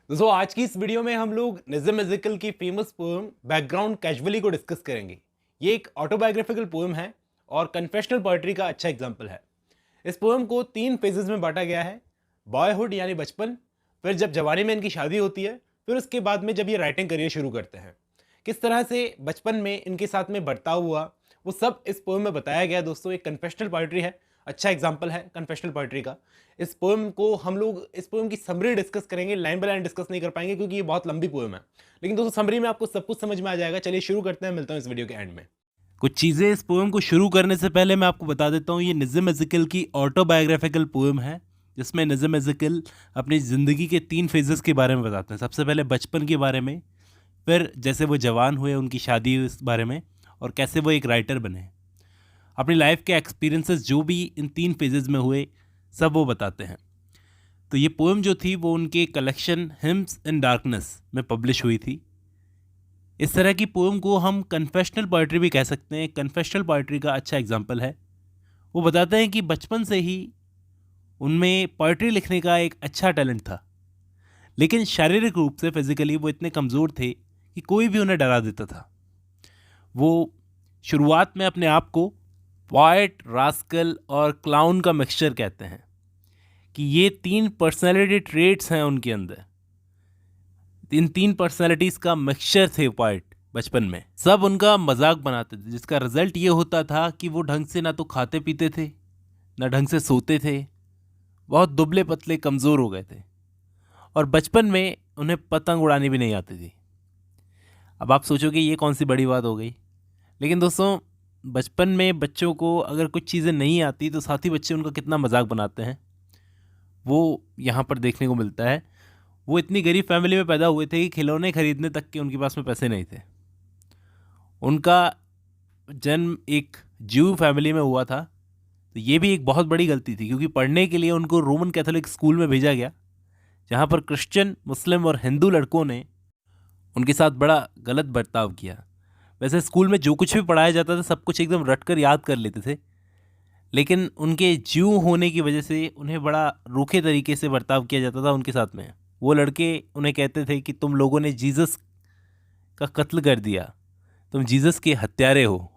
दोस्तों आज की इस वीडियो में हम लोग निज़्म एज़ेकल की फेमस पोएम बैकग्राउंड कैजुअली को डिस्कस करेंगे। ये एक ऑटोबायोग्राफिकल पोएम है और कन्फेशनल पोएट्री का अच्छा एग्जांपल है। इस पोएम को 3 फेजेस में बांटा गया है। बॉयहुड यानी बचपन, फिर जब जवानी में इनकी शादी होती है, फिर उसके बाद में जब ये राइटिंग करियर शुरू करते हैं। किस तरह से बचपन में इनके साथ में बर्ताव हुआ, वो सब इस पोएम में बताया गया है। दोस्तों एक कन्फेशनल पोएट्री है, अच्छा एग्जाम्पल है कन्फेशनल पोएट्री का। इस पोएम को हम लोग इस पोएम की समरी डिस्कस करेंगे, लाइन बाय लाइन डिस्कस नहीं कर पाएंगे क्योंकि ये बहुत लंबी पोएम है। लेकिन दोस्तों समरी में आपको सब कुछ समझ में आ जाएगा। चलिए शुरू करते हैं, मिलता हूँ इस वीडियो के एंड में। कुछ चीज़ें इस पोएम को शुरू करने से पहले मैं आपको बता देता हूँ, ये निज़्म एज़ेकल की ऑटोबायोग्राफिकल पोएम है, जिसमें निज़्म एज़ेकल अपनी ज़िंदगी के 3 फेजेस के बारे में बताते हैं। सबसे पहले बचपन के बारे में, फिर जैसे वो जवान हुए, उनकी शादी हुई, इस बारे में, और कैसे वो एक राइटर बने। अपनी लाइफ के एक्सपीरियंसेस जो भी इन 3 फेजेस में हुए, सब वो बताते हैं। तो ये पोएम जो थी वो उनके कलेक्शन हिम्स इन डार्कनेस में पब्लिश हुई थी। इस तरह की पोएम को हम कन्फेशनल पोएट्री भी कह सकते हैं। कन्फेशनल पोएट्री का अच्छा एग्जाम्पल है। वो बताते हैं कि बचपन से ही उनमें पोएट्री लिखने का एक अच्छा टैलेंट था, लेकिन शारीरिक रूप से फिजिकली वो इतने कमज़ोर थे कि कोई भी उन्हें डरा देता था। वो शुरुआत में अपने आप को पॉएट, रास्कल और क्लाउन का मिक्सचर कहते हैं कि ये 3 पर्सनैलिटी ट्रेट्स हैं उनके अंदर। इन 3 पर्सनैलिटीज़ का मिक्सचर थे पॉएट बचपन में। सब उनका मजाक बनाते थे, जिसका रिजल्ट ये होता था कि वो ढंग से ना तो खाते पीते थे, ना ढंग से सोते थे, बहुत दुबले पतले कमज़ोर हो गए थे, और बचपन में उन्हें पतंग उड़ानी भी नहीं आती थी। अब आप सोचोगे ये कौन सी बड़ी बात हो गई, लेकिन दोस्तों बचपन में बच्चों को अगर कुछ चीज़ें नहीं आती तो साथी बच्चे उनका कितना मजाक बनाते हैं, वो यहाँ पर देखने को मिलता है। वो इतनी गरीब फैमिली में पैदा हुए थे कि खिलौने खरीदने तक के उनके पास में पैसे नहीं थे। उनका जन्म एक ज्यू फैमिली में हुआ था, तो ये भी एक बहुत बड़ी गलती थी, क्योंकि पढ़ने के लिए उनको रोमन कैथोलिक स्कूल में भेजा गया, जहाँ पर क्रिश्चियन, मुस्लिम और हिंदू लड़कों ने उनके साथ बड़ा गलत बर्ताव किया। वैसे स्कूल में जो कुछ भी पढ़ाया जाता था सब कुछ एकदम रट कर याद कर लेते थे, लेकिन उनके ज्यू होने की वजह से उन्हें बड़ा रूखे तरीके से बर्ताव किया जाता था उनके साथ में। वो लड़के उन्हें कहते थे कि तुम लोगों ने जीसस का कत्ल कर दिया, तुम जीसस के हत्यारे हो।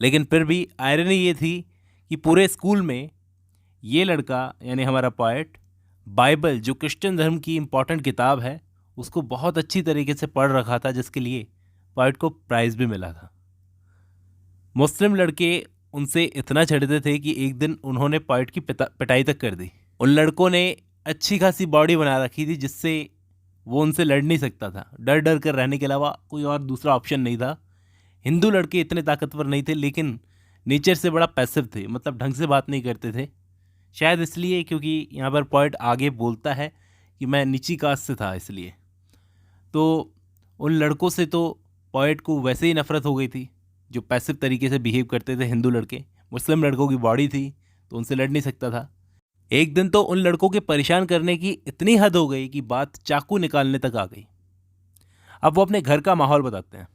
लेकिन फिर भी आयरनी ये थी कि पूरे स्कूल में ये लड़का यानी हमारा पोएट बाइबल, जो क्रिश्चियन धर्म की इम्पॉर्टेंट किताब है, उसको बहुत अच्छी तरीके से पढ़ रखा था, जिसके लिए पोएट को प्राइज़ भी मिला था। मुस्लिम लड़के उनसे इतना चिढ़ते थे कि एक दिन उन्होंने पोएट की पिटाई तक कर दी। उन लड़कों ने अच्छी खासी बॉडी बना रखी थी, जिससे वो उनसे लड़ नहीं सकता था। डर डर कर रहने के अलावा कोई और दूसरा ऑप्शन नहीं था। हिंदू लड़के इतने ताकतवर नहीं थे, लेकिन नेचर से बड़ा पैसिव थे, मतलब ढंग से बात नहीं करते थे। शायद इसलिए, क्योंकि यहाँ पर पोएट आगे बोलता है कि मैं नीची कास्ट से था, इसलिए। तो उन लड़कों से तो पोएट को वैसे ही नफरत हो गई थी, जो पैसिव तरीके से बिहेव करते थे हिंदू लड़के। मुस्लिम लड़कों की बॉडी थी तो उनसे लड़ नहीं सकता था। एक दिन तो उन लड़कों के परेशान करने की इतनी हद हो गई कि बात चाकू निकालने तक आ गई। अब वो अपने घर का माहौल बताते हैं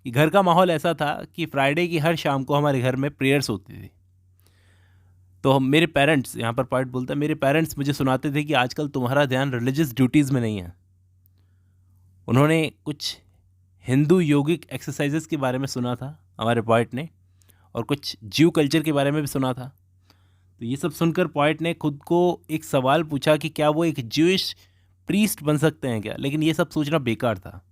कि घर का माहौल ऐसा था कि फ्राइडे की हर शाम को हमारे घर में प्रेयर्स होती थी। तो मेरे पेरेंट्स, यहाँ पर पोएट बोलता है, मेरे पेरेंट्स मुझे सुनाते थे कि आजकल तुम्हारा ध्यान रिलीजियस ड्यूटीज़ में नहीं है। उन्होंने कुछ हिंदू योगिक एक्सरसाइजेस के बारे में सुना था हमारे पोएट ने, और कुछ ज्यू कल्चर के बारे में भी सुना था। तो ये सब सुनकर पोएट ने खुद को एक सवाल पूछा कि क्या वो एक ज्यूइश प्रीस्ट बन सकते हैं क्या। लेकिन ये सब सोचना बेकार था,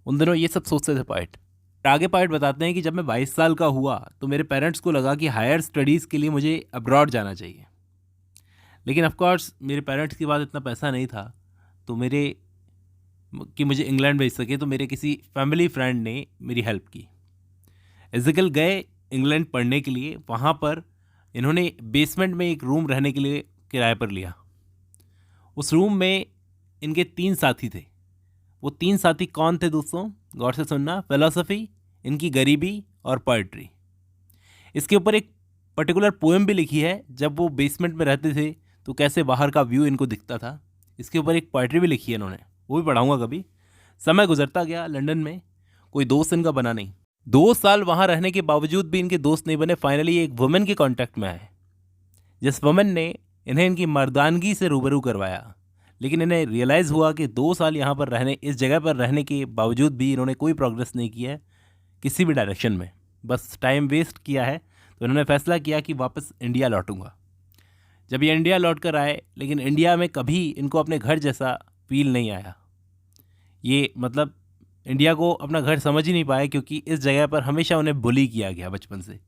उन दिनों ये सब सोचते थे पोएट। आगे पोएट बताते हैं कि जब मैं 22 साल का हुआ तो मेरे पेरेंट्स को लगा कि हायर स्टडीज़ के लिए मुझे अब्रॉड जाना चाहिए। लेकिन ऑफ कोर्स मेरे पेरेंट्स के पास इतना पैसा नहीं था तो कि मुझे इंग्लैंड भेज सके, तो मेरे किसी फैमिली फ्रेंड ने मेरी हेल्प की। एज़ेकल गए इंग्लैंड पढ़ने के लिए। वहाँ पर इन्होंने बेसमेंट में एक रूम रहने के लिए किराए पर लिया। उस रूम में इनके 3 साथी थे। वो 3 साथी कौन थे दोस्तों, गौर से सुनना। फिलॉसफी, इनकी गरीबी और पोएट्री। इसके ऊपर एक पर्टिकुलर पोएम भी लिखी है, जब वो बेसमेंट में रहते थे तो कैसे बाहर का व्यू इनको दिखता था। इसके ऊपर एक पोएट्री भी लिखी है इन्होंने, वो भी पढ़ाऊँगा कभी। समय गुजरता गया, लंदन में कोई दोस्त इनका बना नहीं। 2 साल वहाँ रहने के बावजूद भी इनके दोस्त नहीं बने। फाइनली एक वुमेन के कांटेक्ट में आए, जिस वुमेन ने इन्हें इनकी मर्दानगी से रूबरू करवाया। लेकिन इन्हें रियलाइज़ हुआ कि 2 साल यहाँ पर रहने, इस जगह पर रहने के बावजूद भी इन्होंने कोई प्रोग्रेस नहीं किया है किसी भी डायरेक्शन में, बस टाइम वेस्ट किया है। तो इन्होंने फैसला किया कि वापस इंडिया लौटूंगा। जब ये इंडिया लौट कर आए, लेकिन इंडिया में कभी इनको अपने घर जैसा फील नहीं आया। ये मतलब इंडिया को अपना घर समझ ही नहीं पाए, क्योंकि इस जगह पर हमेशा उन्हें बुली किया गया बचपन से।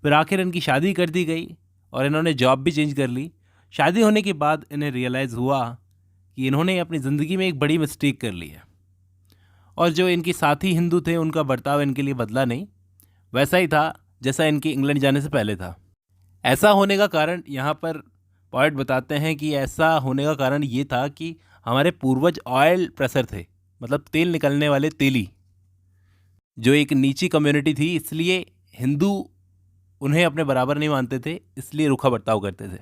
फिर आखिर इनकी शादी कर दी गई और इन्होंने जॉब भी चेंज कर ली। शादी होने के बाद इन्हें रियलाइज़ हुआ कि इन्होंने अपनी ज़िंदगी में एक बड़ी मिस्टेक कर ली है, और जो इनके साथी हिंदू थे उनका बर्ताव इनके लिए बदला नहीं, वैसा ही था जैसा इनके इंग्लैंड जाने से पहले था। ऐसा होने का कारण यहाँ पर पॉइंट बताते हैं कि ऐसा होने का कारण ये था कि हमारे पूर्वज ऑयल प्रेसर थे, मतलब तेल निकलने वाले तेली, जो एक नीची कम्युनिटी थी, इसलिए हिंदू उन्हें अपने बराबर नहीं मानते थे, इसलिए रूखा बर्ताव करते थे।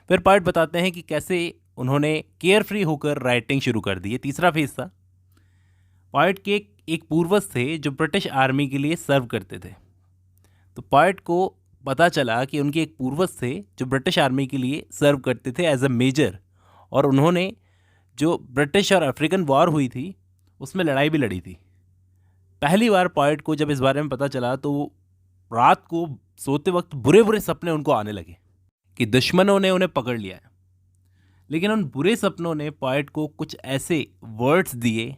फिर पॉइंट बताते हैं कि कैसे उन्होंने केयर फ्री होकर राइटिंग शुरू कर दी। ये तीसरा फेज था। पॉइंट के एक पूर्वज थे जो ब्रिटिश आर्मी के लिए सर्व करते थे। तो पॉइंट को पता चला कि उनके एक पूर्वज थे जो ब्रिटिश आर्मी के लिए सर्व करते थे एज अ मेजर, और उन्होंने जो ब्रिटिश और अफ्रीकन वॉर हुई थी उसमें लड़ाई भी लड़ी थी। पहली बार पॉइंट को जब इस बारे में पता चला तो रात को सोते वक्त बुरे बुरे सपने उनको आने लगे कि दुश्मनों ने उन्हें पकड़ लिया है। लेकिन उन बुरे सपनों ने पॉइंट को कुछ ऐसे वर्ड्स दिए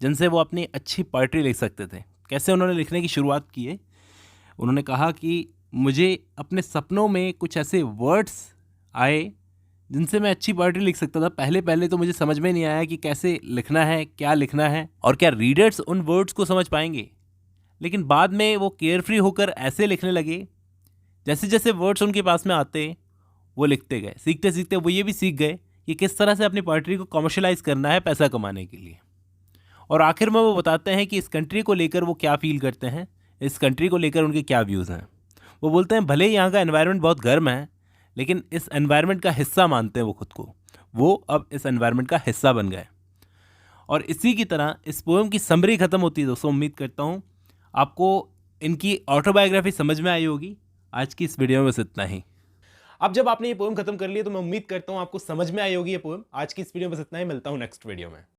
जिनसे वो अपनी अच्छी पोएट्री लिख सकते थे। कैसे उन्होंने लिखने की शुरुआत की है? उन्होंने कहा कि मुझे अपने सपनों में कुछ ऐसे वर्ड्स आए जिनसे मैं अच्छी पोएट्री लिख सकता था। पहले पहले तो मुझे समझ में नहीं आया कि कैसे लिखना है, क्या लिखना है, और क्या रीडर्स उन वर्ड्स को समझ पाएंगे। लेकिन बाद में वो केयरफ्री होकर ऐसे लिखने लगे, जैसे जैसे वर्ड्स उनके पास में आते वो लिखते गए। सीखते सीखते वो ये भी सीख गए कि किस तरह से अपनी पोएट्री को कमर्शलाइज करना है पैसा कमाने के लिए। और आखिर में वो बताते हैं कि इस कंट्री को लेकर वो क्या फील करते हैं, इस कंट्री को लेकर उनके क्या व्यूज़ हैं। वो बोलते हैं भले ही यहाँ का एनवायरनमेंट बहुत गर्म है, लेकिन इस एनवायरनमेंट का हिस्सा मानते हैं वो खुद को। वो अब इस एनवायरनमेंट का हिस्सा बन गए। और इसी की तरह इस पोएम की समरी ख़त्म होती है। दोस्तों, उम्मीद करता हूँ आपको इनकी ऑटोबायोग्राफी समझ में आई होगी। आज की इस वीडियो में बस इतना ही। अब जब आपने ये पोएम खत्म कर लिया तो मैं उम्मीद करता हूँ आपको समझ में आई होगी ये पोएम। आज की इस वीडियो में बस इतना ही। मिलता हूँ नेक्स्ट वीडियो में।